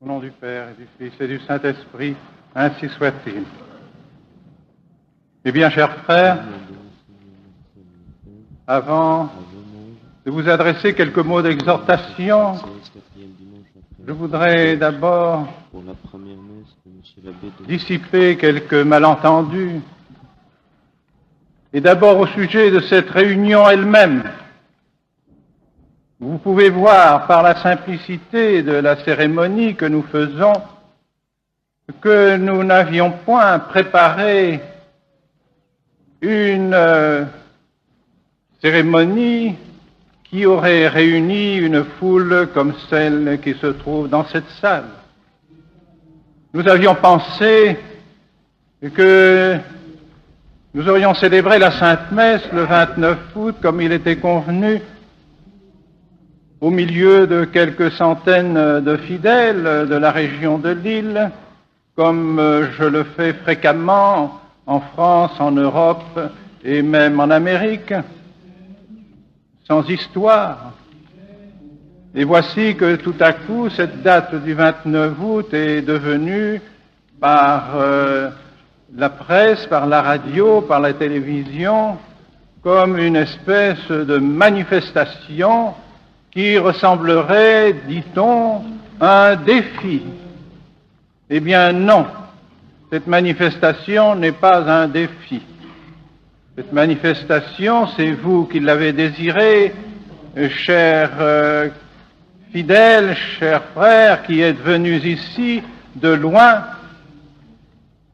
Au nom du Père, et du Fils, et du Saint-Esprit, ainsi soit-il. Eh bien, chers frères, avant de vous adresser quelques mots d'exhortation, je voudrais d'abord dissiper quelques malentendus, et d'abord au sujet de cette réunion elle-même. Vous pouvez voir par la simplicité de la cérémonie que nous faisons que nous n'avions point préparé une cérémonie qui aurait réuni une foule comme celle qui se trouve dans cette salle. Nous avions pensé que nous aurions célébré la Sainte Messe le 29 août comme il était convenu, au milieu de quelques centaines de fidèles de la région de Lille, comme je le fais fréquemment en France, en Europe et même en Amérique, sans histoire. Et voici que tout à coup, cette date du 29 août est devenue, par la presse, par la radio, par la télévision, comme une espèce de manifestation qui ressemblerait, dit-on, à un défi. Eh bien non, cette manifestation n'est pas un défi. Cette manifestation, c'est vous qui l'avez désirée, chers fidèles, chers frères, qui êtes venus ici de loin.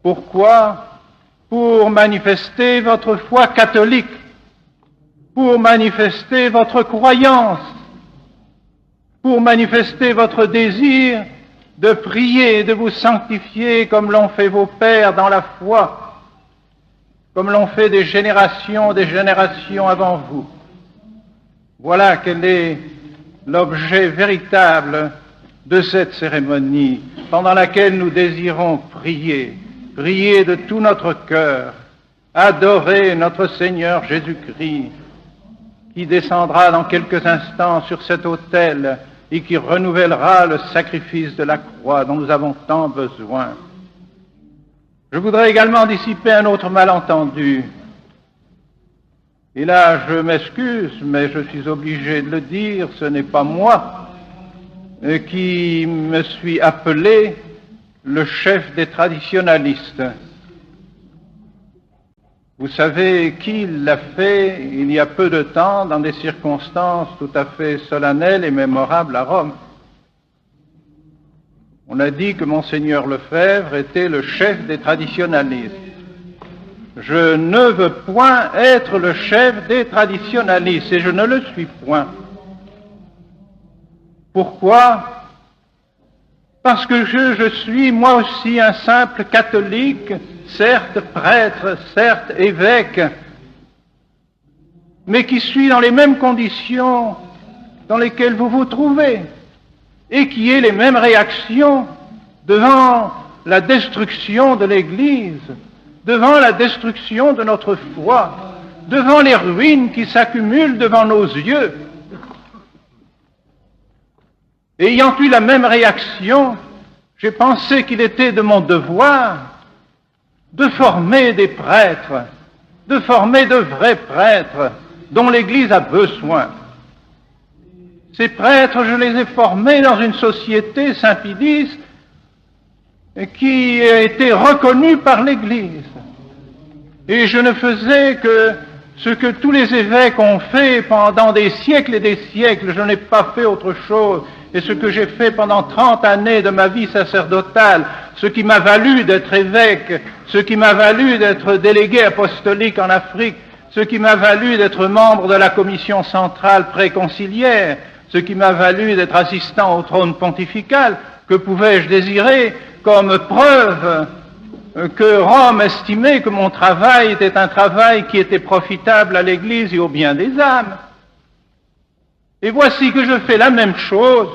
Pourquoi? Pour manifester votre foi catholique, pour manifester votre croyance, pour manifester votre désir de prier et de vous sanctifier comme l'ont fait vos pères dans la foi, comme l'ont fait des générations avant vous. Voilà quel est l'objet véritable de cette cérémonie, pendant laquelle nous désirons prier de tout notre cœur, adorer notre Seigneur Jésus-Christ, qui descendra dans quelques instants sur cet autel et qui renouvellera le sacrifice de la croix dont nous avons tant besoin. Je voudrais également dissiper un autre malentendu. Et là, je m'excuse, mais je suis obligé de le dire, ce n'est pas moi qui me suis appelé le chef des traditionalistes. Vous savez qui l'a fait il y a peu de temps, dans des circonstances tout à fait solennelles et mémorables à Rome. On a dit que Monseigneur Lefebvre était le chef des traditionalistes. Je ne veux point être le chef des traditionalistes, et je ne le suis point. Pourquoi? Parce que je suis moi aussi un simple catholique, certes prêtre, certes évêque, mais qui suis dans les mêmes conditions dans lesquelles vous vous trouvez, et qui ai les mêmes réactions devant la destruction de l'Église, devant la destruction de notre foi, devant les ruines qui s'accumulent devant nos yeux. Ayant eu la même réaction, j'ai pensé qu'il était de mon devoir de former des prêtres, de former de vrais prêtres dont l'Église a besoin. Ces prêtres, je les ai formés dans une société saint-pédiste qui a été reconnue par l'Église. Et je ne faisais que ce que tous les évêques ont fait pendant des siècles et des siècles. Je n'ai pas fait autre chose. Et ce que j'ai fait pendant 30 années de ma vie sacerdotale, ce qui m'a valu d'être évêque, ce qui m'a valu d'être délégué apostolique en Afrique, ce qui m'a valu d'être membre de la commission centrale préconciliaire, ce qui m'a valu d'être assistant au trône pontifical, que pouvais-je désirer comme preuve que Rome estimait que mon travail était un travail qui était profitable à l'Église et au bien des âmes? Et voici que je fais la même chose.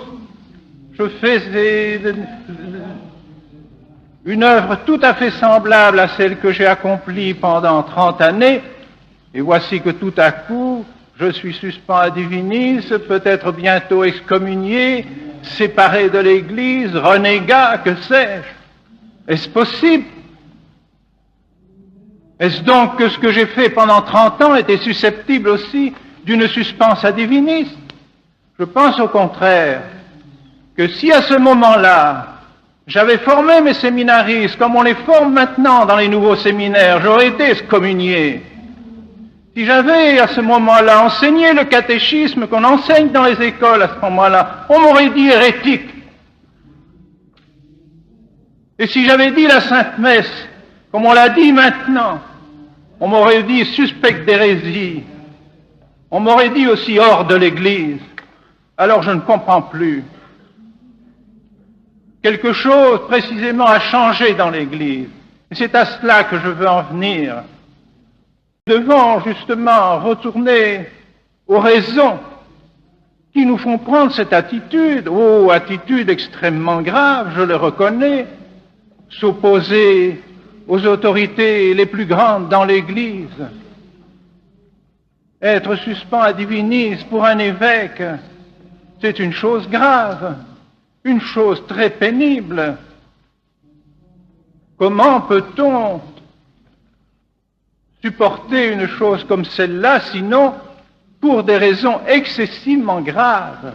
Je fais une œuvre tout à fait semblable à celle que j'ai accomplie pendant 30 années, et voici que tout à coup, je suis suspens à divinis, peut-être bientôt excommunié, séparé de l'Église, renégat, que sais-je? Est-ce possible? Est-ce donc que ce que j'ai fait pendant 30 ans était susceptible aussi d'une suspensa divinis? Je pense au contraire que si à ce moment-là, j'avais formé mes séminaristes comme on les forme maintenant dans les nouveaux séminaires, j'aurais été excommunié. Si j'avais à ce moment-là enseigné le catéchisme qu'on enseigne dans les écoles à ce moment-là, on m'aurait dit hérétique. Et si j'avais dit la Sainte Messe, comme on l'a dit maintenant, on m'aurait dit suspect d'hérésie. On m'aurait dit aussi hors de l'Église. Alors je ne comprends plus. Quelque chose précisément a changé dans l'Église. Et c'est à cela que je veux en venir. Nous devons justement retourner aux raisons qui nous font prendre cette attitude, attitude extrêmement grave, je le reconnais, s'opposer aux autorités les plus grandes dans l'Église. Être suspens à divinis pour un évêque, c'est une chose grave, une chose très pénible. Comment peut-on supporter une chose comme celle-là, sinon pour des raisons excessivement graves?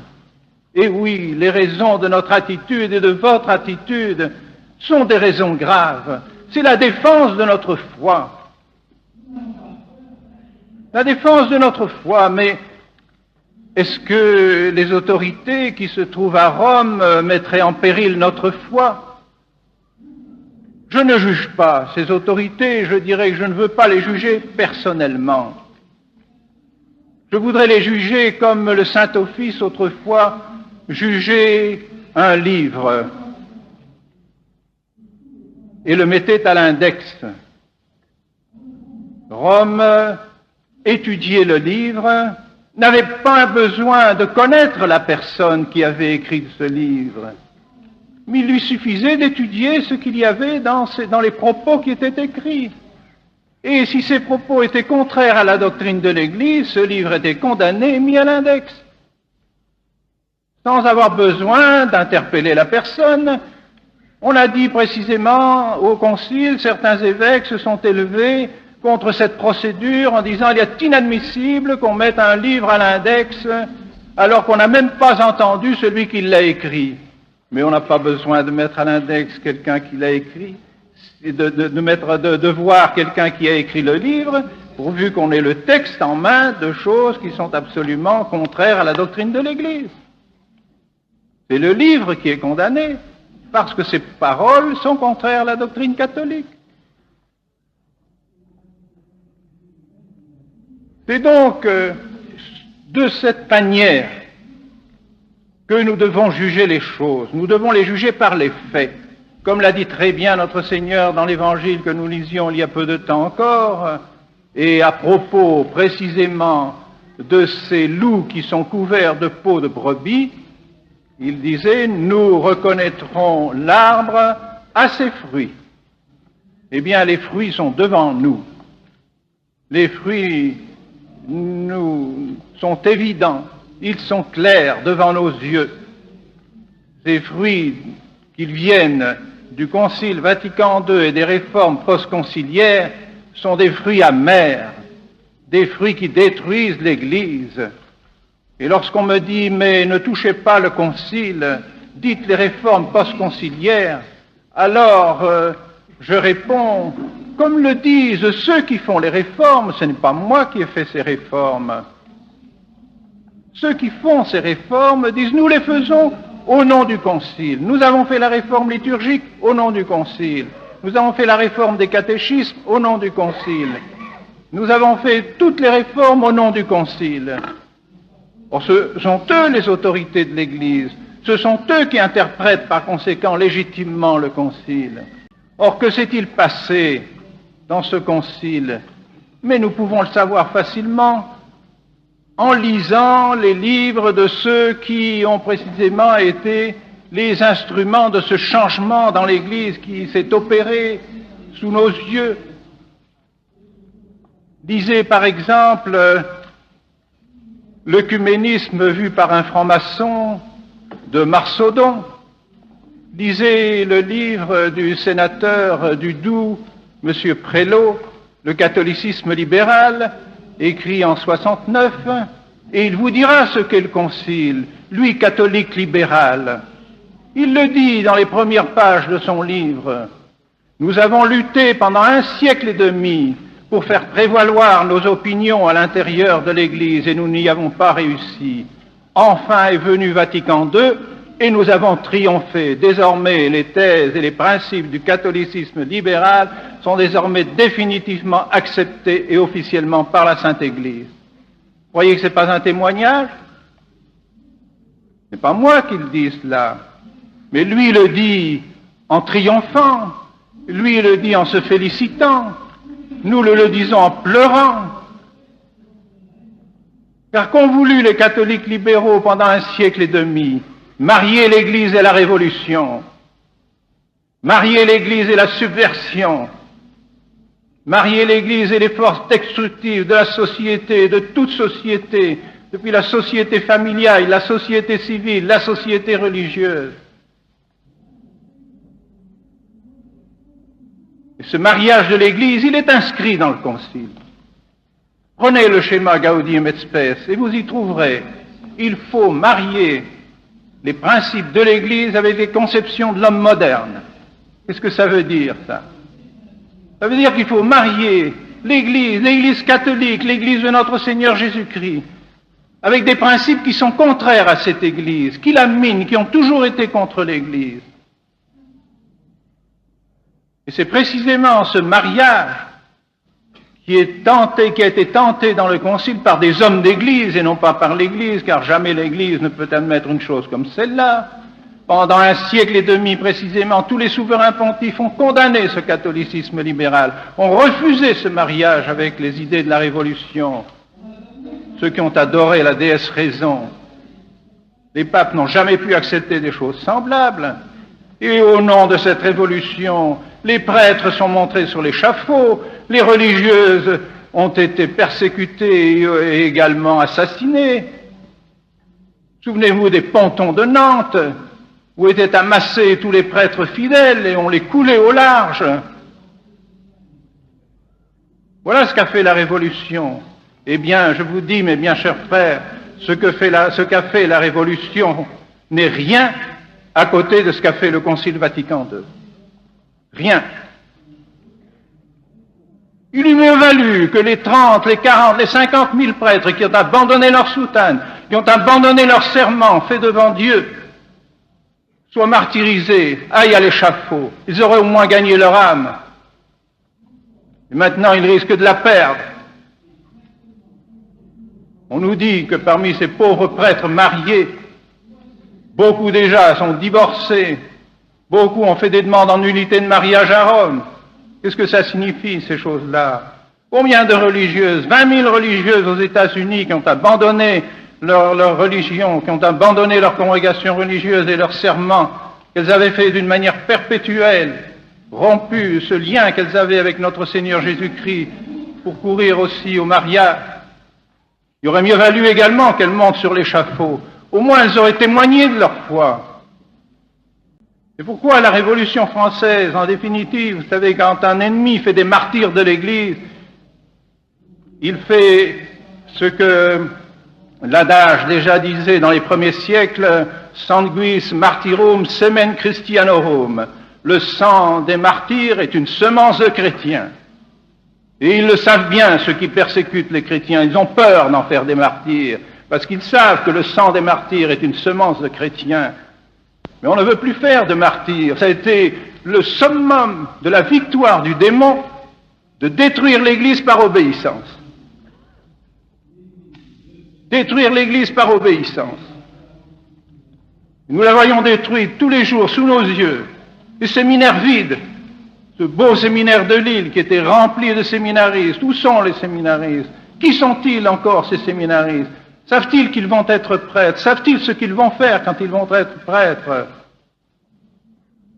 Et oui, les raisons de notre attitude et de votre attitude sont des raisons graves. C'est la défense de notre foi. La défense de notre foi, mais est-ce que les autorités qui se trouvent à Rome mettraient en péril notre foi? Je ne juge pas ces autorités, je dirais que je ne veux pas les juger personnellement. Je voudrais les juger comme le Saint-Office autrefois jugeait un livre et le mettait à l'index. Rome étudiait le livre, n'avait pas besoin de connaître la personne qui avait écrit ce livre, mais il lui suffisait d'étudier ce qu'il y avait dans les propos qui étaient écrits. Et si ces propos étaient contraires à la doctrine de l'Église, ce livre était condamné et mis à l'index, sans avoir besoin d'interpeller la personne. On a dit précisément au Concile, certains évêques se sont élevés contre cette procédure en disant il est inadmissible qu'on mette un livre à l'index alors qu'on n'a même pas entendu celui qui l'a écrit. Mais on n'a pas besoin de mettre à l'index quelqu'un qui l'a écrit, de voir quelqu'un qui a écrit le livre, pourvu qu'on ait le texte en main de choses qui sont absolument contraires à la doctrine de l'Église. C'est le livre qui est condamné, parce que ses paroles sont contraires à la doctrine catholique. C'est donc de cette manière que nous devons juger les choses. Nous devons les juger par les faits. Comme l'a dit très bien notre Seigneur dans l'Évangile que nous lisions il y a peu de temps encore, et à propos précisément de ces loups qui sont couverts de peau de brebis, il disait, nous reconnaîtrons l'arbre à ses fruits. Eh bien, les fruits sont devant nous. Les fruits nous sont évidents, ils sont clairs devant nos yeux. Ces fruits qu'ils viennent du Concile Vatican II et des réformes post-conciliaires sont des fruits amers, des fruits qui détruisent l'Église. Et lorsqu'on me dit « mais ne touchez pas le Concile, dites les réformes post-conciliaires », alors je réponds, comme le disent ceux qui font les réformes, ce n'est pas moi qui ai fait ces réformes. Ceux qui font ces réformes disent « nous les faisons au nom du Concile. Nous avons fait la réforme liturgique au nom du Concile. Nous avons fait la réforme des catéchismes au nom du Concile. Nous avons fait toutes les réformes au nom du Concile. » Or, ce sont eux les autorités de l'Église. Ce sont eux qui interprètent par conséquent légitimement le Concile. Or, que s'est-il passé dans ce Concile? Mais nous pouvons le savoir facilement en lisant les livres de ceux qui ont précisément été les instruments de ce changement dans l'Église qui s'est opéré sous nos yeux. Lisez par exemple l'œcuménisme vu par un franc-maçon de Marsaudon. Lisez le livre du sénateur du Doubs, M. Prélot, Le catholicisme libéral, écrit en 69, et il vous dira ce qu'est le Concile, lui catholique libéral. Il le dit dans les premières pages de son livre. Nous avons lutté pendant 1 siècle et demi pour faire prévaloir nos opinions à l'intérieur de l'Église et nous n'y avons pas réussi. Enfin est venu Vatican II et nous avons triomphé. Désormais, les thèses et les principes du catholicisme libéral sont désormais définitivement acceptés et officiellement par la Sainte Église. Vous croyez que ce n'est pas un témoignage? Ce n'est pas moi qui le dis cela, mais lui le dit en triomphant, lui le dit en se félicitant, nous le disons en pleurant. Car qu'ont voulu les catholiques libéraux pendant 1 siècle et demi? Marier l'Église et la Révolution, marier l'Église et la subversion, marier l'Église et les forces destructives de la société, de toute société, depuis la société familiale, la société civile, la société religieuse. Et ce mariage de l'Église, il est inscrit dans le Concile. Prenez le schéma Gaudium et Spes et vous y trouverez. Il faut marier les principes de l'Église avec les conceptions de l'homme moderne. Qu'est-ce que ça veut dire, ça? Ça veut dire qu'il faut marier l'Église catholique, l'Église de notre Seigneur Jésus-Christ, avec des principes qui sont contraires à cette Église, qui la minent, qui ont toujours été contre l'Église. Et c'est précisément ce mariage qui a été tenté dans le Concile par des hommes d'Église et non pas par l'Église, car jamais l'Église ne peut admettre une chose comme celle-là. Pendant 1 siècle et demi précisément, tous les souverains pontifes ont condamné ce catholicisme libéral, ont refusé ce mariage avec les idées de la Révolution. Ceux qui ont adoré la déesse raison, les papes n'ont jamais pu accepter des choses semblables. Et au nom de cette révolution, les prêtres sont montrés sur l'échafaud, les religieuses ont été persécutées et également assassinées. Souvenez-vous des pontons de Nantes, où étaient amassés tous les prêtres fidèles et on les coulait au large. Voilà ce qu'a fait la Révolution. Eh bien, je vous dis, mes bien chers frères, ce qu'a fait la Révolution n'est rien à côté de ce qu'a fait le Concile Vatican II. Rien. Il eût mieux valu que les 30, les 40, les 50 000 prêtres qui ont abandonné leur soutane, qui ont abandonné leur serment fait devant Dieu, soient martyrisés, aillent à l'échafaud. Ils auraient au moins gagné leur âme. Et maintenant, ils risquent de la perdre. On nous dit que parmi ces pauvres prêtres mariés, beaucoup déjà sont divorcés, beaucoup ont fait des demandes en nullité de mariage à Rome. Qu'est-ce que ça signifie, ces choses-là? Combien de religieuses, 20 000 religieuses aux États-Unis qui ont abandonné leur religion, qui ont abandonné leur congrégation religieuse et leur serment qu'elles avaient fait d'une manière perpétuelle, rompu ce lien qu'elles avaient avec notre Seigneur Jésus-Christ pour courir aussi au mariage. Il aurait mieux valu également qu'elles montent sur l'échafaud. Au moins, elles auraient témoigné de leur foi. C'est pourquoi la Révolution française, en définitive, vous savez, quand un ennemi fait des martyrs de l'Église, il fait ce que l'adage déjà disait dans les premiers siècles, sanguis martyrum semen Christianorum. Le sang des martyrs est une semence de chrétiens. Et ils le savent bien, ceux qui persécutent les chrétiens. Ils ont peur d'en faire des martyrs, parce qu'ils savent que le sang des martyrs est une semence de chrétiens. Mais on ne veut plus faire de martyrs. Ça a été le summum de la victoire du démon de détruire l'Église par obéissance. Détruire l'Église par obéissance. Nous la voyons détruite tous les jours sous nos yeux. Les séminaires vides, ce beau séminaire de Lille qui était rempli de séminaristes. Où sont les séminaristes? Qui sont-ils encore, ces séminaristes? Savent-ils qu'ils vont être prêtres? Savent-ils ce qu'ils vont faire quand ils vont être prêtres?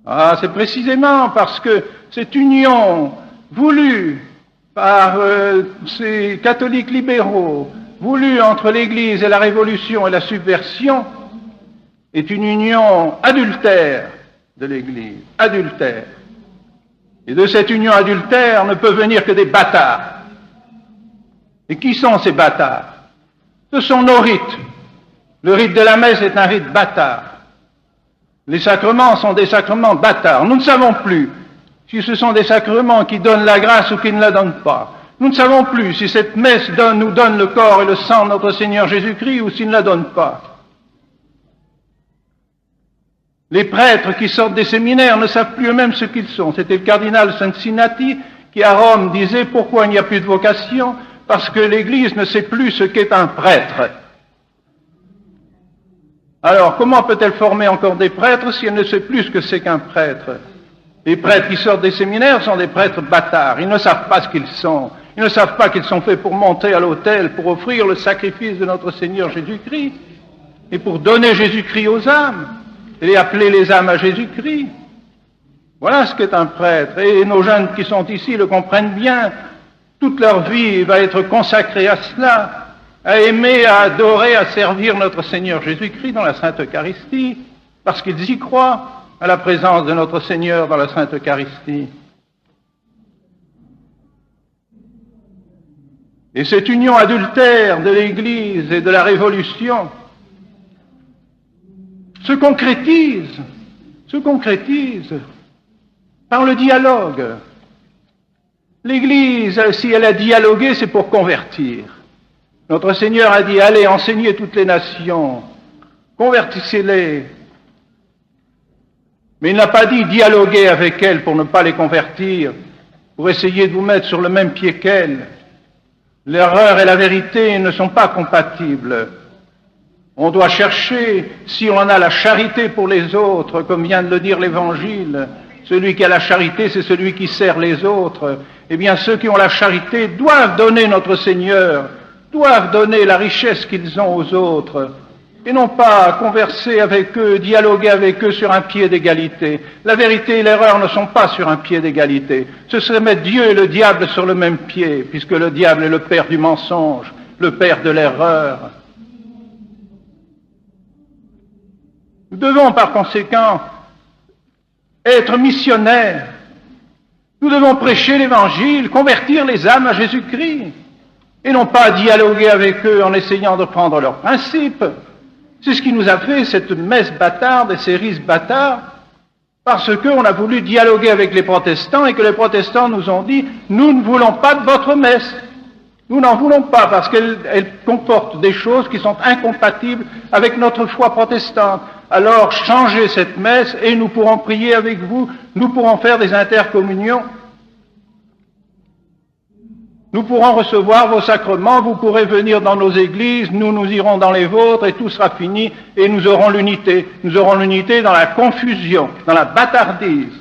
Ah, c'est précisément parce que cette union voulue par ces catholiques libéraux, voulue entre l'Église et la Révolution et la subversion, est une union adultère de l'Église, adultère. Et de cette union adultère ne peut venir que des bâtards. Et qui sont ces bâtards? Ce sont nos rites. Le rite de la messe est un rite bâtard. Les sacrements sont des sacrements bâtards. Nous ne savons plus si ce sont des sacrements qui donnent la grâce ou qui ne la donnent pas. Nous ne savons plus si cette messe nous donne le corps et le sang de notre Seigneur Jésus-Christ ou s'il ne la donne pas. Les prêtres qui sortent des séminaires ne savent plus eux-mêmes ce qu'ils sont. C'était le cardinal Cincinnati qui, à Rome, disait « Pourquoi il n'y a plus de vocation ? Parce que l'Église ne sait plus ce qu'est un prêtre. » Alors, comment peut-elle former encore des prêtres si elle ne sait plus ce que c'est qu'un prêtre? Les prêtres qui sortent des séminaires sont des prêtres bâtards. Ils ne savent pas ce qu'ils sont. Ils ne savent pas qu'ils sont faits pour monter à l'autel, pour offrir le sacrifice de notre Seigneur Jésus-Christ et pour donner Jésus-Christ aux âmes et appeler les âmes à Jésus-Christ. Voilà ce qu'est un prêtre. Et nos jeunes qui sont ici le comprennent bien. Toute leur vie va être consacrée à cela, à aimer, à adorer, à servir notre Seigneur Jésus-Christ dans la Sainte Eucharistie, parce qu'ils y croient à la présence de notre Seigneur dans la Sainte Eucharistie. Et cette union adultère de l'Église et de la Révolution se concrétise par le dialogue. L'Église, si elle a dialogué, c'est pour convertir. Notre Seigneur a dit, allez, enseignez toutes les nations, convertissez-les. Mais il n'a pas dit dialoguer avec elles pour ne pas les convertir, pour essayer de vous mettre sur le même pied qu'elles. L'erreur et la vérité ne sont pas compatibles. On doit chercher, si on a la charité pour les autres, comme vient de le dire l'Évangile, celui qui a la charité, c'est celui qui sert les autres. Eh bien, ceux qui ont la charité doivent donner notre Seigneur, doivent donner la richesse qu'ils ont aux autres, et non pas converser avec eux, dialoguer avec eux sur un pied d'égalité. La vérité et l'erreur ne sont pas sur un pied d'égalité. Ce serait mettre Dieu et le diable sur le même pied, puisque le diable est le père du mensonge, le père de l'erreur. Nous devons par conséquent être missionnaires. Nous devons prêcher l'Évangile, convertir les âmes à Jésus-Christ, et non pas dialoguer avec eux en essayant de prendre leurs principes. C'est ce qui nous a fait cette messe bâtarde et ces rites bâtards, parce qu'on a voulu dialoguer avec les protestants et que les protestants nous ont dit « Nous ne voulons pas de votre messe. Nous n'en voulons pas parce qu'elle comporte des choses qui sont incompatibles avec notre foi protestante. Alors changez cette messe et nous pourrons prier avec vous, nous pourrons faire des intercommunions, nous pourrons recevoir vos sacrements, vous pourrez venir dans nos églises, nous irons dans les vôtres et tout sera fini et nous aurons l'unité. Nous aurons l'unité dans la confusion, dans la bâtardise.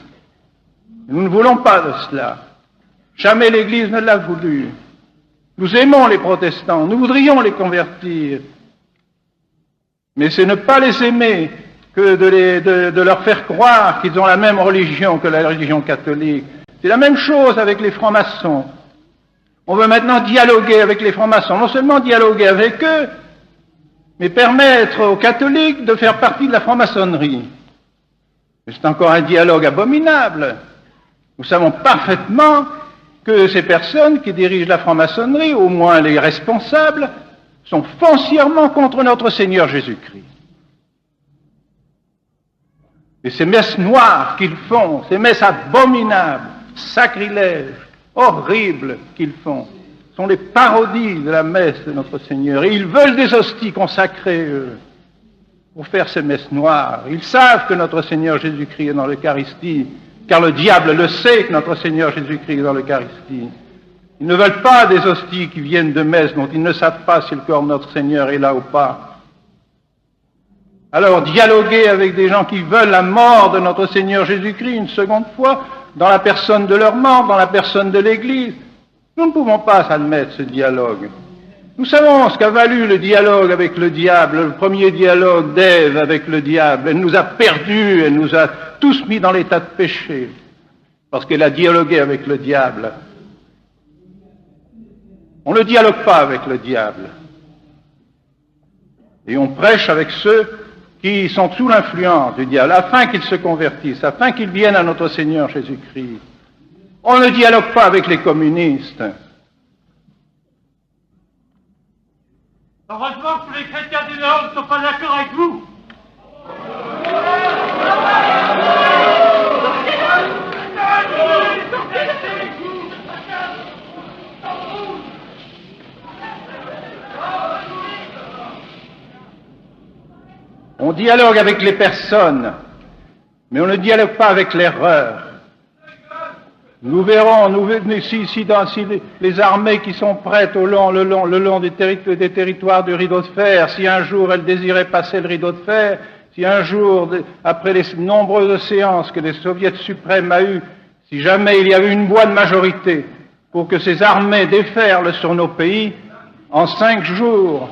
Nous ne voulons pas de cela. Jamais l'Église ne l'a voulu. Nous aimons les protestants, nous voudrions les convertir. Mais c'est ne pas les aimer que de leur faire croire qu'ils ont la même religion que la religion catholique. C'est la même chose avec les francs-maçons. On veut maintenant dialoguer avec les francs-maçons, non seulement dialoguer avec eux, mais permettre aux catholiques de faire partie de la franc-maçonnerie. C'est encore un dialogue abominable. Nous savons parfaitement que ces personnes qui dirigent la franc-maçonnerie, au moins les responsables, sont foncièrement contre notre Seigneur Jésus-Christ. Et ces messes noires qu'ils font, ces messes abominables, sacrilèges, horribles qu'ils font, sont les parodies de la messe de notre Seigneur. Et ils veulent des hosties consacrées, eux, pour faire ces messes noires. Ils savent que notre Seigneur Jésus-Christ est dans l'Eucharistie, car le diable le sait que notre Seigneur Jésus-Christ est dans l'Eucharistie. Ils ne veulent pas des hosties qui viennent de messes dont ils ne savent pas si le corps de notre Seigneur est là ou pas. Alors, dialoguer avec des gens qui veulent la mort de notre Seigneur Jésus-Christ une seconde fois, dans la personne de leurs membres, dans la personne de l'Église, nous ne pouvons pas admettre ce dialogue. Nous savons ce qu'a valu le dialogue avec le diable, le premier dialogue d'Ève avec le diable. Elle nous a perdus, elle nous a tous mis dans l'état de péché, parce qu'elle a dialogué avec le diable. On ne dialogue pas avec le diable. Et on prêche avec ceux qui sont sous l'influence du diable, afin qu'ils se convertissent, afin qu'ils viennent à notre Seigneur Jésus-Christ. On ne dialogue pas avec les communistes. Heureusement que les chrétiens du Nord ne sont pas d'accord avec vous. On dialogue avec les personnes, mais on ne dialogue pas avec l'erreur. Nous verrons, si les armées qui sont prêtes le long des territoires du rideau de fer, si un jour elles désiraient passer le rideau de fer, si un jour, après les nombreuses séances que les soviets suprêmes a eues, si jamais il y avait une voie de majorité pour que ces armées déferlent sur nos pays, en 5 jours,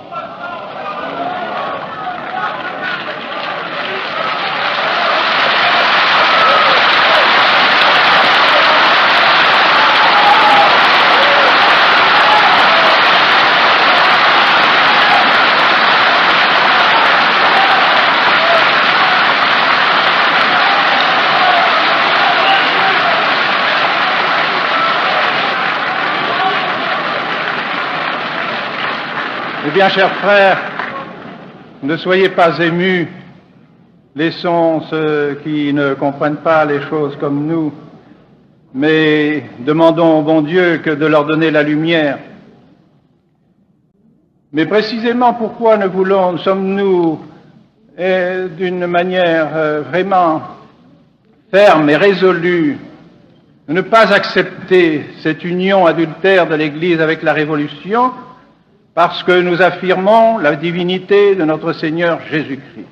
eh bien, chers frères, ne soyez pas émus, laissons ceux qui ne comprennent pas les choses comme nous, mais demandons au bon Dieu que de leur donner la lumière. Mais précisément pourquoi sommes-nous d'une manière vraiment ferme et résolue de ne pas accepter cette union adultère de l'Église avec la Révolution? Parce que nous affirmons la divinité de notre Seigneur Jésus-Christ.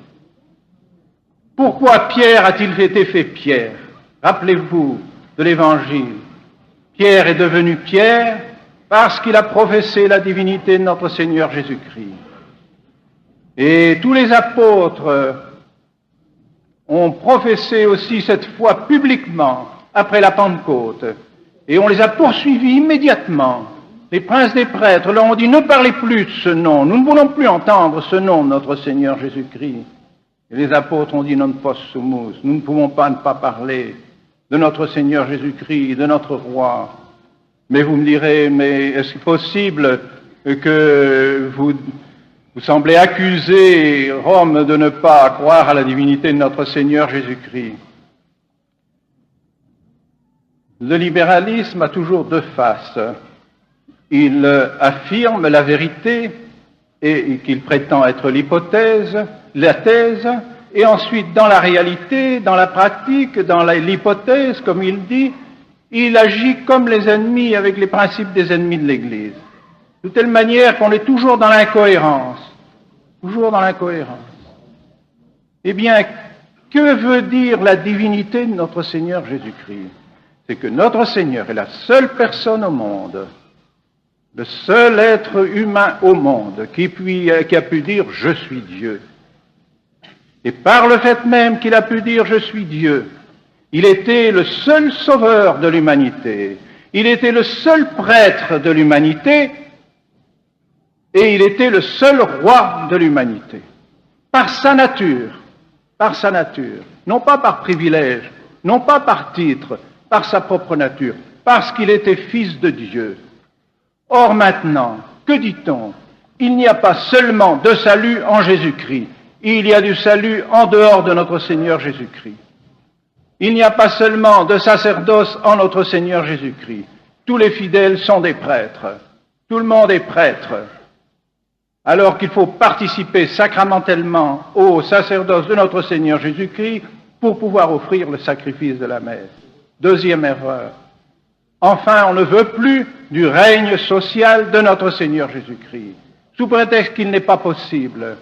Pourquoi Pierre a-t-il été fait Pierre? Rappelez-vous de l'Évangile. Pierre est devenu Pierre parce qu'il a professé la divinité de notre Seigneur Jésus-Christ. Et tous les apôtres ont professé aussi cette foi publiquement après la Pentecôte, et on les a poursuivis immédiatement. Les princes des prêtres leur ont dit « Ne parlez plus de ce nom, nous ne voulons plus entendre ce nom de notre Seigneur Jésus-Christ. » Et les apôtres ont dit « Non possumus, nous ne pouvons pas ne pas parler de notre Seigneur Jésus-Christ, de notre roi. » Mais vous me direz, mais est-ce possible que vous semblez accuser Rome de ne pas croire à la divinité de notre Seigneur Jésus-Christ? Le libéralisme a toujours 2 faces. Il affirme la vérité et qu'il prétend être l'hypothèse, la thèse, et ensuite dans la réalité, dans la pratique, dans l'hypothèse, comme il dit, il agit comme les ennemis avec les principes des ennemis de l'Église. De telle manière qu'on est toujours dans l'incohérence. Toujours dans l'incohérence. Eh bien, que veut dire la divinité de notre Seigneur Jésus-Christ? C'est que notre Seigneur est la seule personne au monde, le seul être humain au monde qui a pu dire « Je suis Dieu ». Et par le fait même qu'il a pu dire « Je suis Dieu », il était le seul sauveur de l'humanité, il était le seul prêtre de l'humanité, et il était le seul roi de l'humanité. Par sa nature, non pas par privilège, non pas par titre, par sa propre nature, parce qu'il était fils de Dieu. Or maintenant, que dit-on? Il n'y a pas seulement de salut en Jésus-Christ, il y a du salut en dehors de notre Seigneur Jésus-Christ. Il n'y a pas seulement de sacerdoce en notre Seigneur Jésus-Christ. Tous les fidèles sont des prêtres. Tout le monde est prêtre. Alors qu'il faut participer sacramentellement au sacerdoce de notre Seigneur Jésus-Christ pour pouvoir offrir le sacrifice de la messe. Deuxième erreur. Enfin, on ne veut plus du règne social de notre Seigneur Jésus-Christ, sous prétexte qu'il n'est pas possible.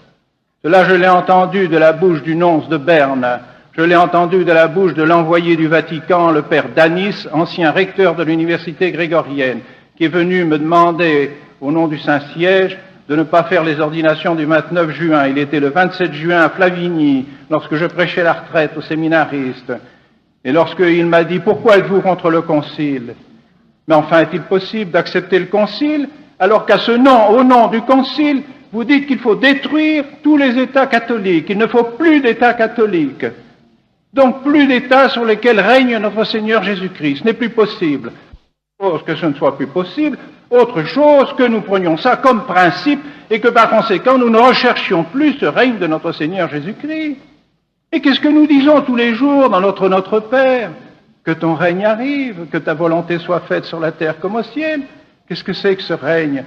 Cela, je l'ai entendu de la bouche du nonce de Berne, je l'ai entendu de la bouche de l'envoyé du Vatican, le père Danis, ancien recteur de l'université grégorienne, qui est venu me demander, au nom du Saint-Siège, de ne pas faire les ordinations du 29 juin. Il était le 27 juin à Flavigny, lorsque je prêchais la retraite aux séminaristes. Et lorsqu'il m'a dit « Pourquoi êtes-vous contre le concile ?» Mais enfin, est-il possible d'accepter le concile alors qu'à ce nom, au nom du concile, Vous dites qu'il faut détruire tous les États catholiques, il ne faut plus d'États catholiques. Donc plus d'États sur lesquels règne notre Seigneur Jésus-Christ. Ce n'est plus possible. Autre chose que ce ne soit plus possible, autre chose que nous prenions ça comme principe et que par conséquent nous ne recherchions plus ce règne de notre Seigneur Jésus-Christ. Et qu'est-ce que nous disons tous les jours dans Notre Père? Que ton règne arrive, que ta volonté soit faite sur la terre comme au ciel. Qu'est-ce que c'est que ce règne?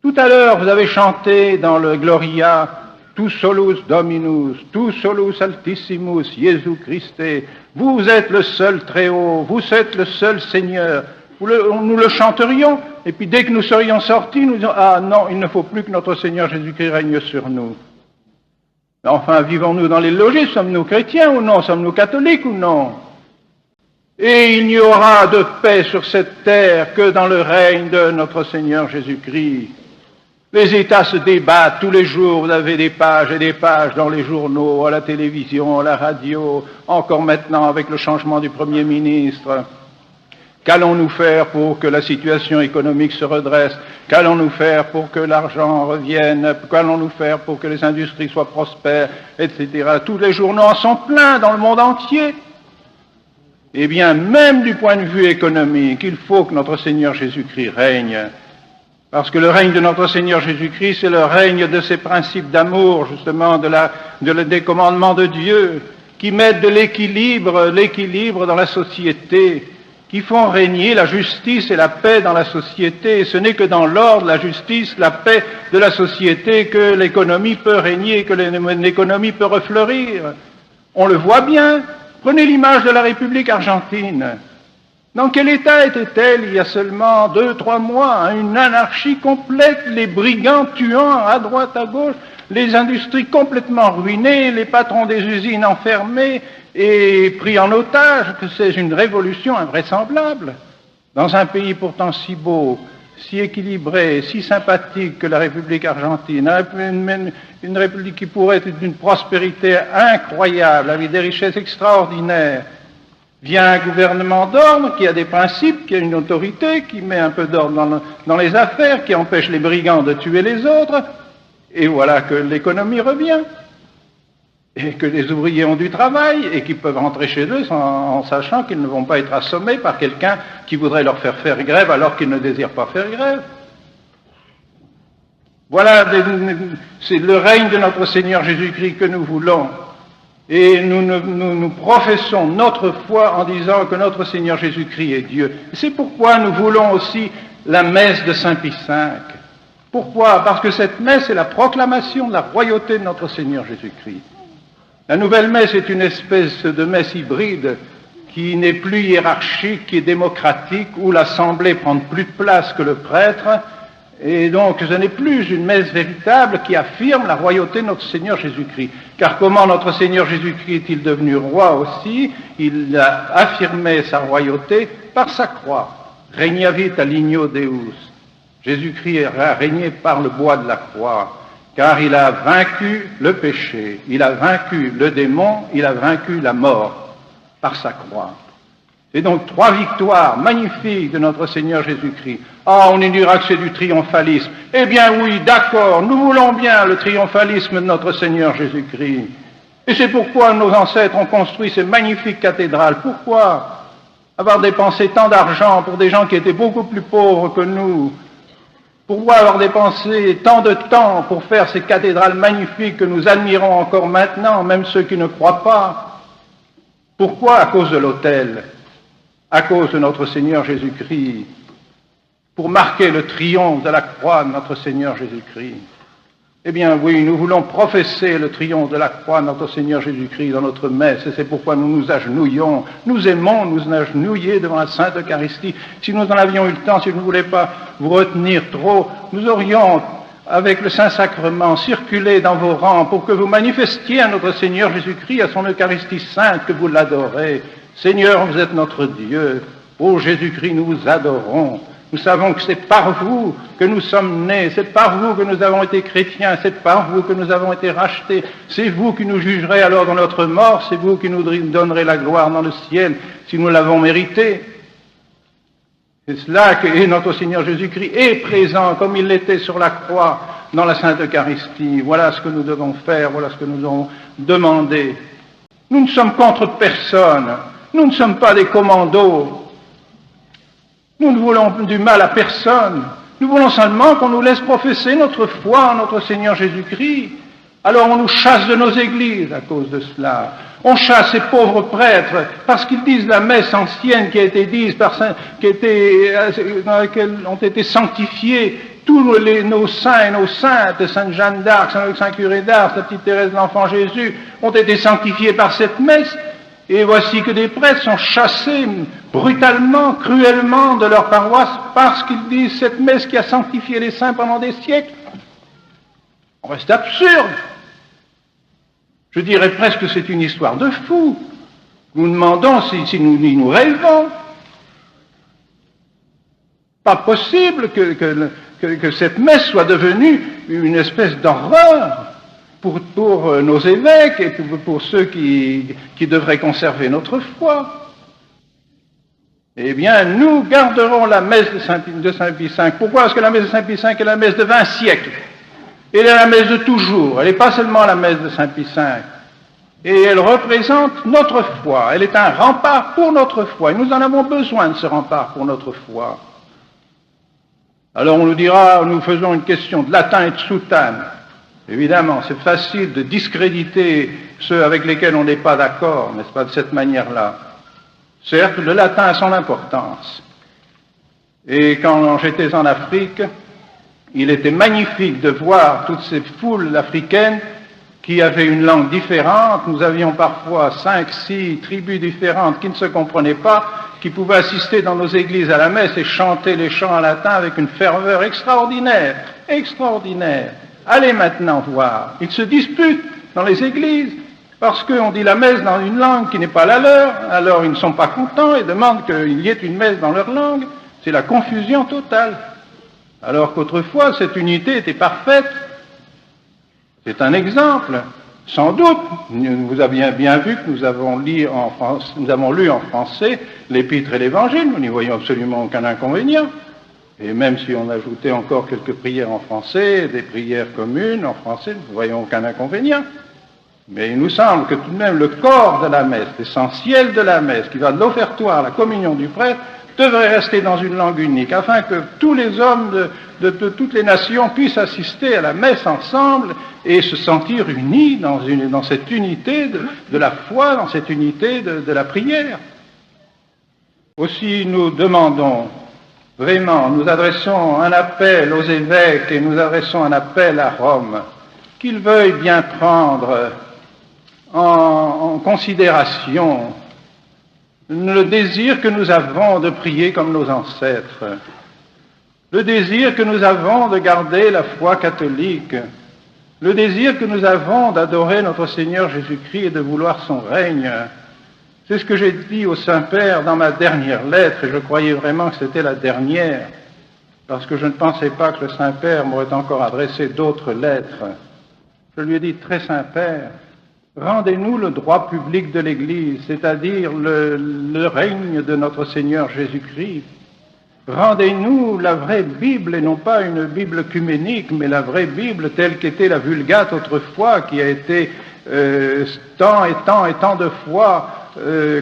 Tout à l'heure, vous avez chanté dans le Gloria, Tu solus Dominus, Tu solus Altissimus, Jésus Christe. Vous êtes le seul Très-Haut, vous êtes le seul Seigneur. Nous le chanterions, et puis dès que nous serions sortis, nous disions, ah non, il ne faut plus que notre Seigneur Jésus-Christ règne sur nous. Enfin, vivons-nous dans les logis? Sommes-nous chrétiens ou non? Sommes-nous catholiques ou non? Et il n'y aura de paix sur cette terre que dans le règne de notre Seigneur Jésus-Christ. Les États se débattent tous les jours, vous avez des pages et des pages dans les journaux, à la télévision, à la radio, encore maintenant avec le changement du Premier ministre. Qu'allons-nous faire pour que la situation économique se redresse? Qu'allons-nous faire pour que l'argent revienne? Qu'allons-nous faire pour que les industries soient prospères, etc. Tous les journaux en sont pleins dans le monde entier. Eh bien, même du point de vue économique, il faut que notre Seigneur Jésus-Christ règne. Parce que le règne de notre Seigneur Jésus-Christ, c'est le règne de ces principes d'amour, justement, des commandements de Dieu, qui mettent de l'équilibre dans la société, qui font régner la justice et la paix dans la société. Et ce n'est que dans l'ordre, la justice, la paix de la société que l'économie peut régner, que l'économie peut refleurir. On le voit bien. Prenez l'image de la République argentine. Dans quel état était-elle il y a seulement 2-3 mois? Une anarchie complète, les brigands tuant à droite, à gauche, les industries complètement ruinées, les patrons des usines enfermés et pris en otage. C'est une révolution invraisemblable. Dans un pays pourtant si beau, si équilibré, si sympathique que la République argentine, une république qui pourrait être d'une prospérité incroyable, avec des richesses extraordinaires, vient un gouvernement d'ordre qui a des principes, qui a une autorité, qui met un peu d'ordre dans les affaires, qui empêche les brigands de tuer les autres, et voilà que l'économie revient, et que les ouvriers ont du travail, et qu'ils peuvent rentrer chez eux en sachant qu'ils ne vont pas être assommés par quelqu'un qui voudrait leur faire grève alors qu'ils ne désirent pas faire grève. Voilà, c'est le règne de notre Seigneur Jésus-Christ que nous voulons. Et nous professons notre foi en disant que notre Seigneur Jésus-Christ est Dieu. C'est pourquoi nous voulons aussi la messe de Saint Pie V. Pourquoi? Parce que cette messe est la proclamation de la royauté de notre Seigneur Jésus-Christ. La nouvelle messe est une espèce de messe hybride qui n'est plus hiérarchique, qui est démocratique, où l'assemblée prend plus de place que le prêtre. Et donc, ce n'est plus une messe véritable qui affirme la royauté de notre Seigneur Jésus-Christ. Car comment notre Seigneur Jésus-Christ est-il devenu roi aussi? Il a affirmé sa royauté par sa croix. Regnavit alignio Deus. Jésus-Christ a régné par le bois de la croix, car il a vaincu le péché, il a vaincu le démon, il a vaincu la mort par sa croix. C'est donc 3 victoires magnifiques de notre Seigneur Jésus-Christ. Ah, on nous dira que c'est du triomphalisme. Eh bien oui, d'accord, nous voulons bien le triomphalisme de notre Seigneur Jésus-Christ. Et c'est pourquoi nos ancêtres ont construit ces magnifiques cathédrales. Pourquoi avoir dépensé tant d'argent pour des gens qui étaient beaucoup plus pauvres que nous? Pourquoi avoir dépensé tant de temps pour faire ces cathédrales magnifiques que nous admirons encore maintenant, même ceux qui ne croient pas? Pourquoi? À cause de l'autel. À cause de notre Seigneur Jésus-Christ, pour marquer le triomphe de la croix de notre Seigneur Jésus-Christ. Eh bien oui, nous voulons professer le triomphe de la croix de notre Seigneur Jésus-Christ dans notre messe, et c'est pourquoi nous nous agenouillons. Nous aimons nous agenouiller devant la Sainte Eucharistie. Si nous en avions eu le temps, si je ne voulais pas vous retenir trop, nous aurions, avec le Saint-Sacrement, circulé dans vos rangs pour que vous manifestiez à notre Seigneur Jésus-Christ, à son Eucharistie sainte, que vous l'adorez. Seigneur, vous êtes notre Dieu. Ô Jésus-Christ, nous vous adorons. Nous savons que c'est par vous que nous sommes nés, c'est par vous que nous avons été chrétiens, c'est par vous que nous avons été rachetés. C'est vous qui nous jugerez alors dans notre mort, c'est vous qui nous donnerez la gloire dans le ciel si nous l'avons mérité. C'est cela que notre Seigneur Jésus-Christ est présent comme il l'était sur la croix, dans la Sainte Eucharistie. Voilà ce que nous devons faire, voilà ce que nous devons demander. Nous ne sommes contre personne, nous ne sommes pas des commandos, nous ne voulons du mal à personne, nous voulons seulement qu'on nous laisse professer notre foi en notre Seigneur Jésus-Christ. Alors on nous chasse de nos églises à cause de cela. On chasse ces pauvres prêtres parce qu'ils disent la messe ancienne qui a été dite dans laquelle ont été sanctifiés tous nos saints et nos saintes, Sainte Jeanne d'Arc, Saint Curé d'Ars, la petite Thérèse de l'Enfant Jésus, ont été sanctifiés par cette messe. Et voici que des prêtres sont chassés brutalement, cruellement de leur paroisse parce qu'ils disent cette messe qui a sanctifié les saints pendant des siècles. C'est absurde. Je dirais presque que c'est une histoire de fou. Nous demandons si nous rêvons. Pas possible que cette messe soit devenue une espèce d'horreur pour nos évêques et pour ceux qui devraient conserver notre foi. Eh bien, nous garderons la messe de Saint Pie V. Pourquoi est-ce que la messe de Saint Pie V est la messe de 20 siècles? Elle est la messe de toujours, elle n'est pas seulement la messe de Saint Pie V. Et elle représente notre foi, elle est un rempart pour notre foi. Et nous en avons besoin de ce rempart pour notre foi. Alors on nous dira, nous faisons une question de latin et de soutane. Évidemment, c'est facile de discréditer ceux avec lesquels on n'est pas d'accord, n'est-ce pas, de cette manière-là. Certes, le latin a son importance. Et quand j'étais en Afrique, il était magnifique de voir toutes ces foules africaines qui avaient une langue différente. Nous avions parfois 5, 6 tribus différentes qui ne se comprenaient pas, qui pouvaient assister dans nos églises à la messe et chanter les chants en latin avec une ferveur extraordinaire, extraordinaire. Allez maintenant voir. Ils se disputent dans les églises parce qu'on dit la messe dans une langue qui n'est pas la leur, alors ils ne sont pas contents et demandent qu'il y ait une messe dans leur langue. C'est la confusion totale. Alors qu'autrefois, cette unité était parfaite. C'est un exemple. Sans doute, vous avez bien vu que nous avons lu en français l'Épître et l'Évangile. Nous n'y voyons absolument aucun inconvénient. Et même si on ajoutait encore quelques prières en français, des prières communes en français, nous ne voyons aucun inconvénient. Mais il nous semble que tout de même le corps de la messe, l'essentiel de la messe, qui va de l'offertoire à la communion du prêtre, devrait rester dans une langue unique, afin que tous les hommes de toutes les nations puissent assister à la messe ensemble et se sentir unis dans cette unité de la foi, dans cette unité de la prière. Aussi nous demandons vraiment, nous adressons un appel aux évêques et nous adressons un appel à Rome, qu'ils veuillent bien prendre en considération le désir que nous avons de prier comme nos ancêtres, le désir que nous avons de garder la foi catholique, le désir que nous avons d'adorer notre Seigneur Jésus-Christ et de vouloir son règne. C'est ce que j'ai dit au Saint-Père dans ma dernière lettre, et je croyais vraiment que c'était la dernière, parce que je ne pensais pas que le Saint-Père m'aurait encore adressé d'autres lettres. Je lui ai dit, très Saint-Père, rendez-nous le droit public de l'Église, c'est-à-dire le règne de notre Seigneur Jésus-Christ. Rendez-nous la vraie Bible, et non pas une Bible œcuménique, mais la vraie Bible telle qu'était la Vulgate autrefois, qui a été tant et tant de fois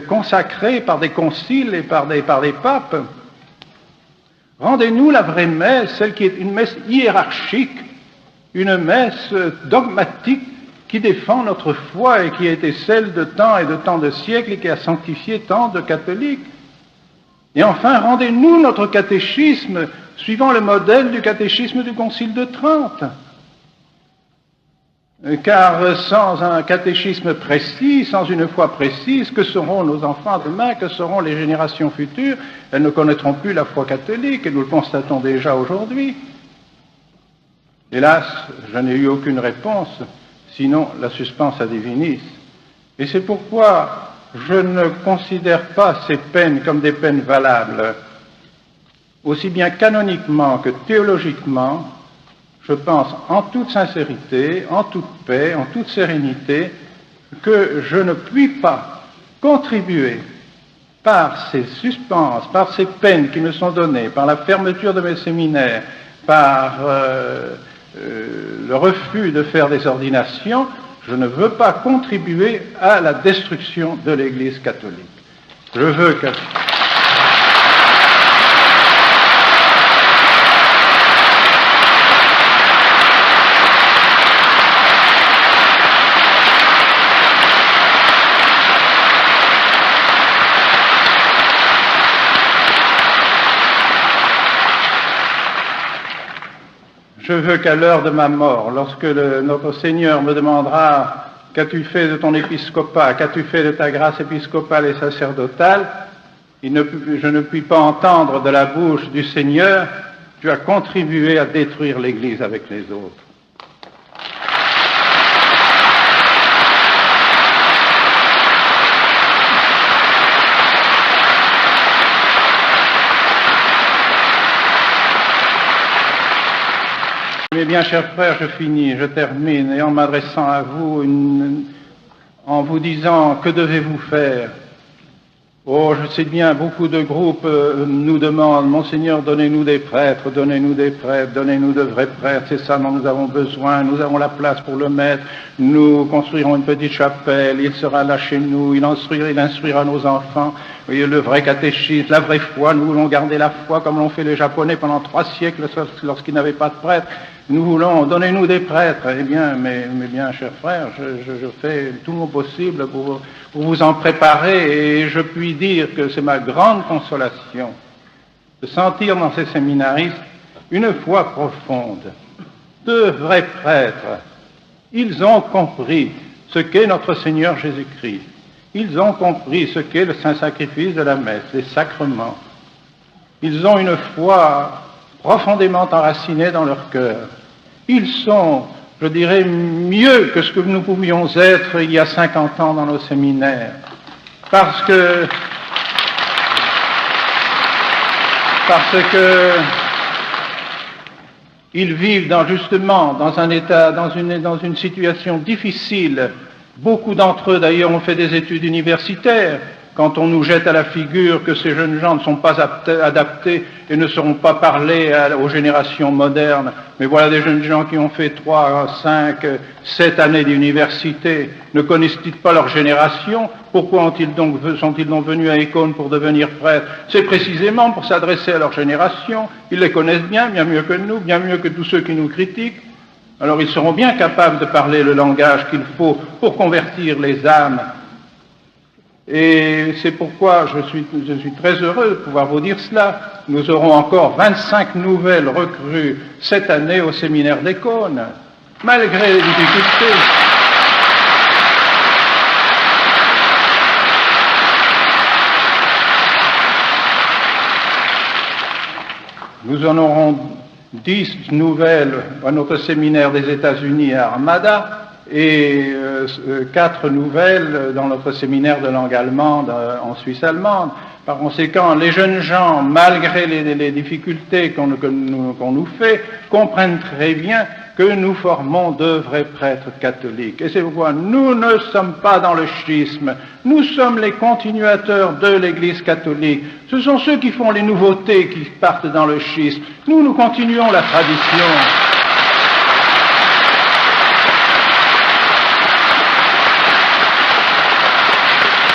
consacrée par des conciles et par des papes. Rendez-nous la vraie messe, celle qui est une messe hiérarchique, une messe dogmatique, qui défend notre foi et qui a été celle de tant de siècles et qui a sanctifié tant de catholiques. Et enfin, rendez-nous notre catéchisme suivant le modèle du catéchisme du Concile de Trente. Car sans un catéchisme précis, sans une foi précise, que seront nos enfants demain, que seront les générations futures? Elles ne connaîtront plus la foi catholique et nous le constatons déjà aujourd'hui. Hélas, je n'ai eu aucune réponse. Sinon la suspense ad divinis. Et c'est pourquoi je ne considère pas ces peines comme des peines valables. Aussi bien canoniquement que théologiquement, je pense en toute sincérité, en toute paix, en toute sérénité, que je ne puis pas contribuer par ces suspenses, par ces peines qui me sont données, par la fermeture de mes séminaires, par le refus de faire des ordinations, je ne veux pas contribuer à la destruction de l'Église catholique. Je veux que... Je veux qu'à l'heure de ma mort, lorsque notre Seigneur me demandera « Qu'as-tu fait de ton épiscopat? Qu'as-tu fait de ta grâce épiscopale et sacerdotale ?» je ne puis pas entendre de la bouche du Seigneur « Tu as contribué à détruire l'Église avec les autres. » Mes bien chers frères, je finis, je termine, et en m'adressant à vous, en vous disant, que devez-vous faire? Oh, je sais bien, beaucoup de groupes nous demandent, Monseigneur, donnez-nous des prêtres, donnez-nous des prêtres, donnez-nous de vrais prêtres, c'est ça dont nous avons besoin, nous avons la place pour le mettre, nous construirons une petite chapelle, il sera là chez nous, il instruira nos enfants, vous voyez, le vrai catéchisme, la vraie foi, nous voulons garder la foi comme l'ont fait les Japonais pendant 3 siècles lorsqu'ils n'avaient pas de prêtres. Nous voulons, donnez-nous des prêtres. Eh bien, mes bien chers frères, je fais tout mon possible pour vous en préparer, et je puis dire que c'est ma grande consolation de sentir dans ces séminaristes une foi profonde, de vrais prêtres. Ils ont compris ce qu'est notre Seigneur Jésus-Christ. Ils ont compris ce qu'est le saint sacrifice de la messe, les sacrements. Ils ont une foi profondément enracinés dans leur cœur. Ils sont, je dirais, mieux que ce que nous pouvions être il y a 50 ans dans nos séminaires, parce que ils vivent justement dans un état, dans une situation difficile. Beaucoup d'entre eux, d'ailleurs, ont fait des études universitaires. Quand on nous jette à la figure que ces jeunes gens ne sont pas adaptés et ne seront pas parlés aux générations modernes, mais voilà des jeunes gens qui ont fait 3, 5, 7 années d'université, ne connaissent-ils pas leur génération? Pourquoi sont-ils donc venus à Écône pour devenir prêtres? C'est précisément pour s'adresser à leur génération. Ils les connaissent bien mieux que nous, bien mieux que tous ceux qui nous critiquent. Alors ils seront bien capables de parler le langage qu'il faut pour convertir les âmes. Et c'est pourquoi je suis très heureux de pouvoir vous dire cela. Nous aurons encore 25 nouvelles recrues cette année au séminaire d'Écône, malgré les difficultés. Nous en aurons 10 nouvelles à notre séminaire des États-Unis à Armada, et 4 nouvelles dans notre séminaire de langue allemande en Suisse allemande. Par conséquent, les jeunes gens, malgré les difficultés qu'on nous fait, comprennent très bien que nous formons de vrais prêtres catholiques. Et c'est pourquoi nous ne sommes pas dans le schisme, nous sommes les continuateurs de l'Église catholique. Ce sont ceux qui font les nouveautés qui partent dans le schisme. Nous continuons la tradition.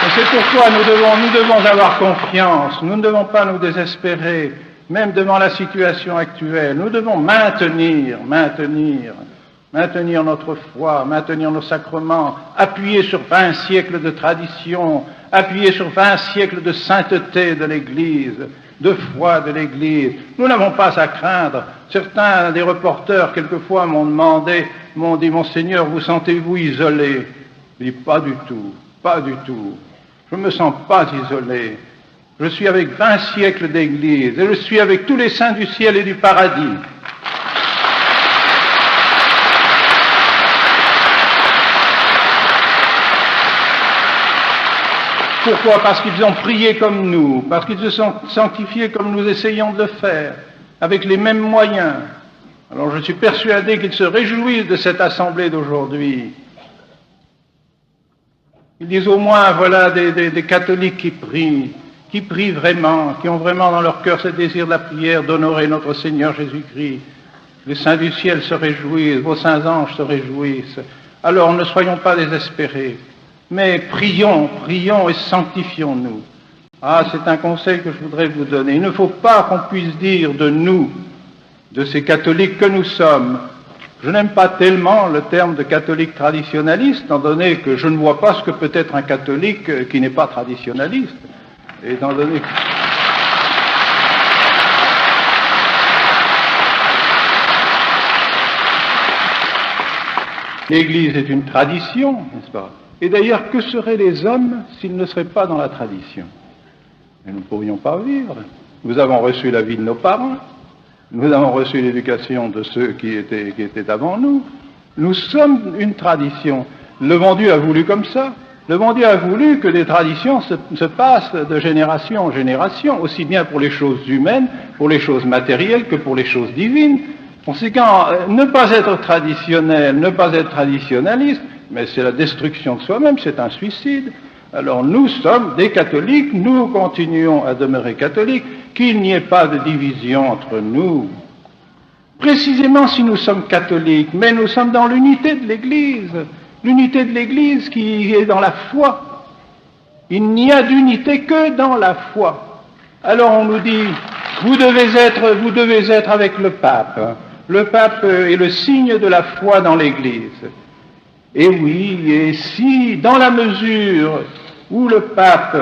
Et c'est pourquoi nous devons avoir confiance, nous ne devons pas nous désespérer, même devant la situation actuelle. Nous devons maintenir notre foi, maintenir nos sacrements, appuyer sur 20 siècles de tradition, appuyer sur 20 siècles de sainteté de l'Église, de foi de l'Église. Nous n'avons pas à craindre. Certains des reporters, quelquefois, m'ont dit, Monseigneur, vous sentez-vous isolé? Je dis, pas du tout, pas du tout. Je ne me sens pas isolé. Je suis avec 20 siècles d'Église, et je suis avec tous les saints du ciel et du paradis. Pourquoi? Parce qu'ils ont prié comme nous, parce qu'ils se sont sanctifiés comme nous essayons de le faire, avec les mêmes moyens. Alors je suis persuadé qu'ils se réjouissent de cette assemblée d'aujourd'hui. Ils disent au moins, voilà des catholiques qui prient vraiment, qui ont vraiment dans leur cœur ce désir de la prière d'honorer notre Seigneur Jésus-Christ. les saints du ciel se réjouissent, vos saints anges se réjouissent. Alors ne soyons pas désespérés, mais prions, prions et sanctifions-nous. Ah, c'est un conseil que je voudrais vous donner. Il ne faut pas qu'on puisse dire de nous, de ces catholiques que nous sommes. Je n'aime pas tellement le terme de catholique traditionnaliste, étant donné que je ne vois pas ce que peut être un catholique qui n'est pas traditionnaliste. Étant donné que... L'Église est une tradition, n'est-ce pas? Et d'ailleurs, que seraient les hommes s'ils ne seraient pas dans la tradition? Et nous ne pourrions pas vivre. Nous avons reçu la vie de nos parents, nous avons reçu l'éducation de ceux qui étaient avant nous. Nous sommes une tradition. Le bon Dieu a voulu comme ça. Le bon Dieu a voulu que les traditions se passent de génération en génération, aussi bien pour les choses humaines, pour les choses matérielles que pour les choses divines. Conséquent, ne pas être traditionnel, ne pas être traditionnaliste, mais c'est la destruction de soi-même, c'est un suicide. Alors nous sommes des catholiques, nous continuons à demeurer catholiques, qu'il n'y ait pas de division entre nous. Précisément si nous sommes catholiques, mais nous sommes dans l'unité de l'Église qui est dans la foi. Il n'y a d'unité que dans la foi. Alors on nous dit, vous devez être avec le pape. Le pape est le signe de la foi dans l'Église. Et oui, et si, dans la mesure où le pape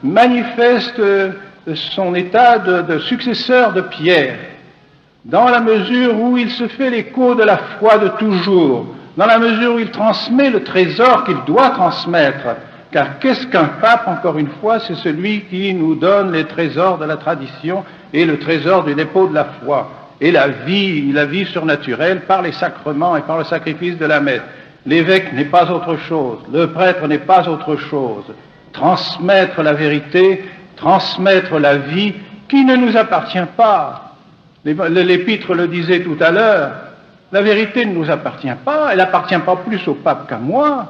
manifeste son état de successeur de Pierre, dans la mesure où il se fait l'écho de la foi de toujours, dans la mesure où il transmet le trésor qu'il doit transmettre, car qu'est-ce qu'un pape, encore une fois, c'est celui qui nous donne les trésors de la tradition et le trésor du dépôt de la foi, et la vie surnaturelle par les sacrements et par le sacrifice de la messe. L'évêque n'est pas autre chose, le prêtre n'est pas autre chose. Transmettre la vérité, transmettre la vie qui ne nous appartient pas. L'Épître le disait tout à l'heure, la vérité ne nous appartient pas, elle n'appartient pas plus au pape qu'à moi.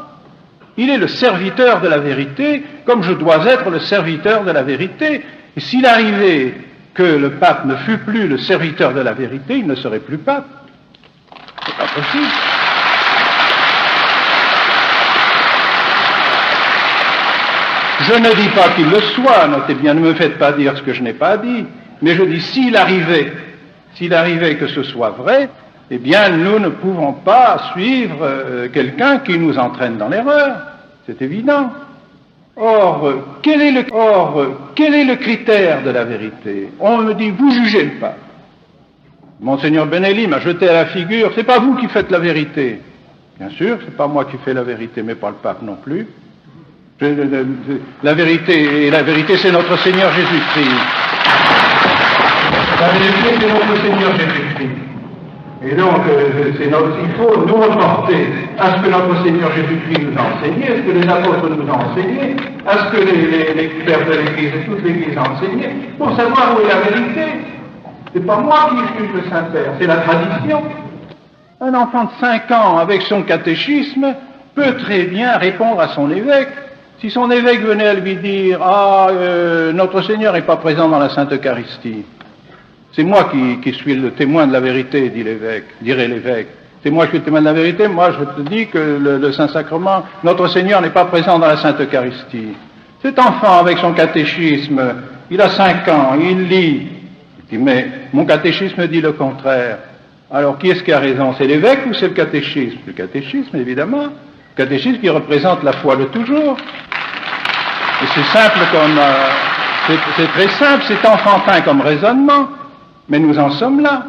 Il est le serviteur de la vérité, comme je dois être le serviteur de la vérité. Et s'il arrivait que le pape ne fût plus le serviteur de la vérité, il ne serait plus pape. C'est pas possible. Je ne dis pas qu'il le soit, notez bien, ne me faites pas dire ce que je n'ai pas dit, mais je dis s'il arrivait que ce soit vrai, eh bien nous ne pouvons pas suivre quelqu'un qui nous entraîne dans l'erreur, c'est évident. Or, quel est le critère de la vérité? On me dit, vous jugez le pape. Monseigneur Benelli m'a jeté à la figure, c'est pas vous qui faites la vérité. Bien sûr, c'est pas moi qui fais la vérité, mais pas le pape non plus. La vérité, c'est notre Seigneur Jésus-Christ. La vérité, c'est notre Seigneur Jésus-Christ. Et donc, il faut nous reporter à ce que notre Seigneur Jésus-Christ nous a enseigné, à ce que les apôtres nous ont enseigné, à ce que les pères de l'Église et toute l'Église ont enseigné, pour savoir où est la vérité. C'est pas moi qui juge le Saint-Père, c'est la tradition. Un enfant de 5 ans, avec son catéchisme, peut très bien répondre à son évêque. Si son évêque venait à lui dire « notre Seigneur n'est pas présent dans la Sainte Eucharistie », c'est moi qui suis le témoin de la vérité, dirait l'évêque. C'est moi qui suis le témoin de la vérité, moi je te dis que le Saint-Sacrement, notre Seigneur n'est pas présent dans la Sainte Eucharistie. Cet enfant avec son catéchisme, il a 5 ans, il lit, il dit « mais mon catéchisme dit le contraire ». Alors qui est-ce qui a raison? C'est l'évêque ou c'est le catéchisme? Le catéchisme, évidemment. Le catéchisme qui représente la foi de toujours. Et c'est simple c'est très simple, c'est enfantin comme raisonnement, mais nous en sommes là.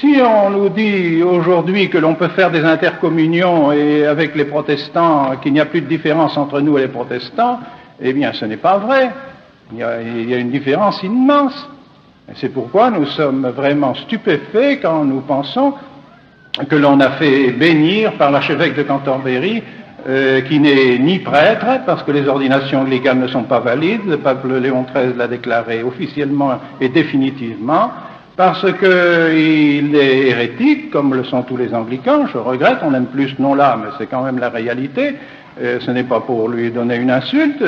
Si on nous dit aujourd'hui que l'on peut faire des intercommunions et avec les protestants, qu'il n'y a plus de différence entre nous et les protestants, eh bien ce n'est pas vrai. Il y a une différence immense. Et c'est pourquoi nous sommes vraiment stupéfaits quand nous pensons que l'on a fait bénir par l'archevêque de Cantorbéry, qui n'est ni prêtre, parce que les ordinations anglicanes ne sont pas valides, le pape Léon XIII l'a déclaré officiellement et définitivement, parce qu'il est hérétique, comme le sont tous les anglicans. Je regrette, on n'aime plus ce nom-là, mais c'est quand même la réalité. Ce n'est pas pour lui donner une insulte,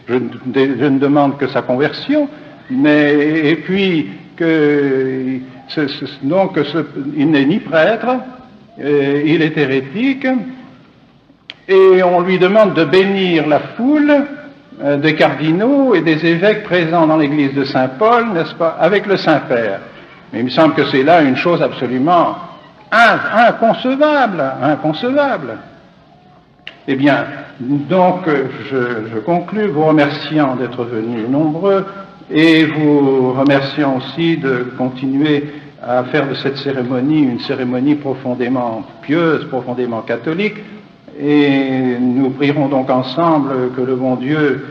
je ne demande que sa conversion, et puis que il n'est ni prêtre, il est hérétique, et on lui demande de bénir la foule des cardinaux et des évêques présents dans l'église de Saint-Paul, n'est-ce pas, avec le Saint-Père. Mais il me semble que c'est là une chose absolument inconcevable. Eh bien, donc, je conclus vous remerciant d'être venus nombreux et vous remerciant aussi de continuer à faire de cette cérémonie une cérémonie profondément pieuse, profondément catholique. Et nous prierons donc ensemble que le bon Dieu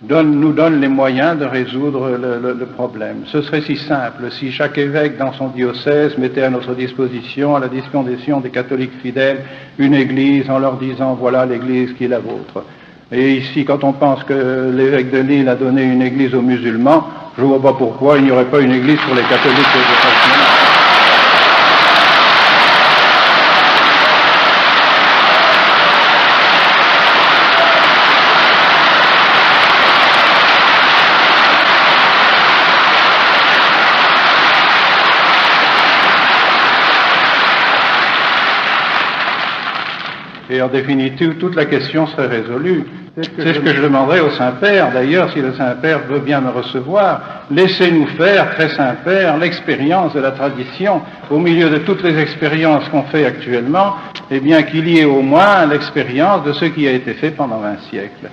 nous donne les moyens de résoudre le problème. Ce serait si simple si chaque évêque dans son diocèse mettait à notre disposition, à la disposition des catholiques fidèles, une église en leur disant voilà l'église qui est la vôtre. Et ici, quand on pense que l'évêque de Lille a donné une église aux musulmans, je ne vois pas pourquoi il n'y aurait pas une église pour les catholiques et les musulmans. Et en définitive, toute la question serait résolue. C'est ce que je demanderai au Saint-Père, d'ailleurs, si le Saint-Père veut bien me recevoir. Laissez-nous faire, très Saint-Père, l'expérience de la tradition, au milieu de toutes les expériences qu'on fait actuellement, eh bien qu'il y ait au moins l'expérience de ce qui a été fait pendant 20 siècles.